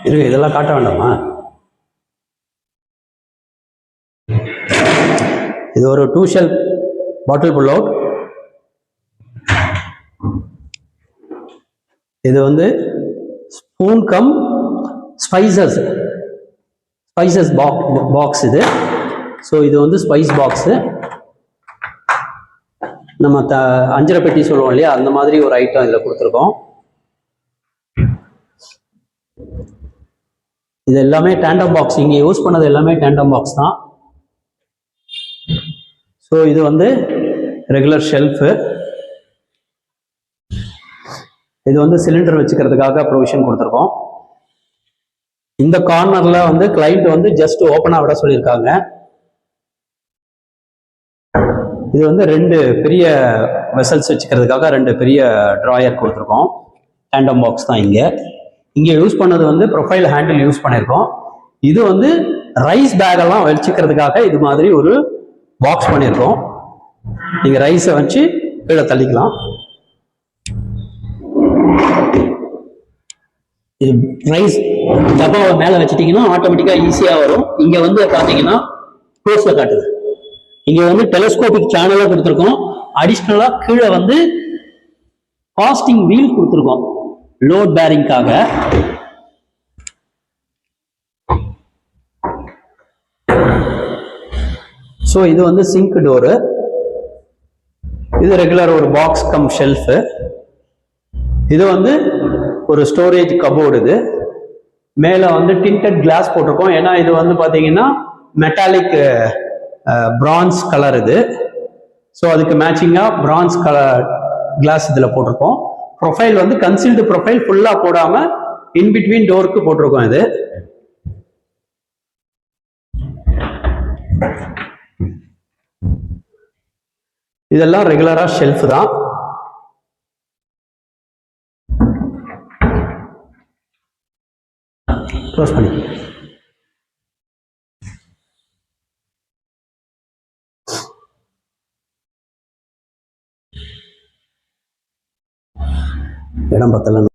இருக்கு, இதெல்லாம் காட்ட வேண்டாமா? இது ஒரு 2 ஷெல்ஃப் பாட்டில் புல் அவுட். இது வந்து ஸ்பூன் கம் ஸ்பைசஸ் பாக்ஸ் இது. ஸோ இது வந்து ஸ்பைஸ் பாக்ஸு. நம்ம அஞ்சரை பெட்டி சொல்லுவோம் இல்லையா, அந்த மாதிரி ஒரு ஐட்டம் இதில் கொடுத்துருக்கோம். இது எல்லாமே டேண்டம் பாக்ஸ். இங்கே யூஸ் பண்ணது எல்லாமே டேண்டம் பாக்ஸ் தான். ஸோ இது வந்து ரெகுலர் ஷெல்ஃபு. இது வந்து சிலிண்டர் வச்சுக்கிறதுக்காக ப்ரொவிஷன் கொடுத்துருக்கோம். இந்த கார்னர்ல வந்து கிளைண்ட் வந்து ஜஸ்ட் ஓப்பனா விட சொல்லியிருக்காங்க. இது வந்து 2 பெரிய வெசல்ஸ் வச்சுக்கிறதுக்காக 2 பெரிய ட்ராயர் கொடுத்துருக்கோம். டேண்டம் பாக்ஸ் தான் இங்கே யூஸ் பண்ணது வந்து ப்ரொஃபைல் ஹேண்டில் யூஸ் பண்ணியிருக்கோம். இது வந்து ரைஸ் பேக் எல்லாம் வச்சுக்கிறதுக்காக இது மாதிரி ஒரு பாக்ஸ் பண்ணியிருக்கோம். நீங்க ரைஸை வச்சு கீழே தள்ளிக்கலாம். இது ரைஸ் டப்பாவை மேலே வச்சுட்டீங்கன்னா ஆட்டோமேட்டிக்காக ஈஸியாக வரும். இங்கே வந்து பார்த்தீங்கன்னா க்ளோஸில் காட்டுது. இங்கே வந்து டெலஸ்கோபிக் சேனலாக கொடுத்துருக்கோம். அடிஷ்னலாக கீழே வந்து காஸ்டிங் வீல் கொடுத்துருக்கோம் லோட் பேரிங்காக. ஸோ இது வந்து சிங்க் டோரு. இது ரெகுலர் ஒரு பாக்ஸ் கம் ஷெல்ஃபு. இது வந்து ஒரு ஸ்டோரேஜ் கபோர்டு. இது மேலே வந்து டிண்டட் கிளாஸ் போட்டிருக்கோம். ஏன்னா இது வந்து பார்த்தீங்கன்னா மெட்டாலிக் பிரான்ஸ் கலர் இது. ஸோ அதுக்கு மேட்சிங்காக பிரான்ஸ் கலர் கிளாஸ் இதில் போட்டிருக்கோம். ப்ரொஃபைல் வந்து கன்சீல்டு ப்ரொஃபைல் ஃபுல்லாக போடாமல் இன்பிட்வீன் டோருக்கு போட்டிருக்கோம். இது இதெல்லாம் ரெகுலரா ஷெல்ஃப் தான். க்ளோஸ் பண்ணி இடம் பத்தல.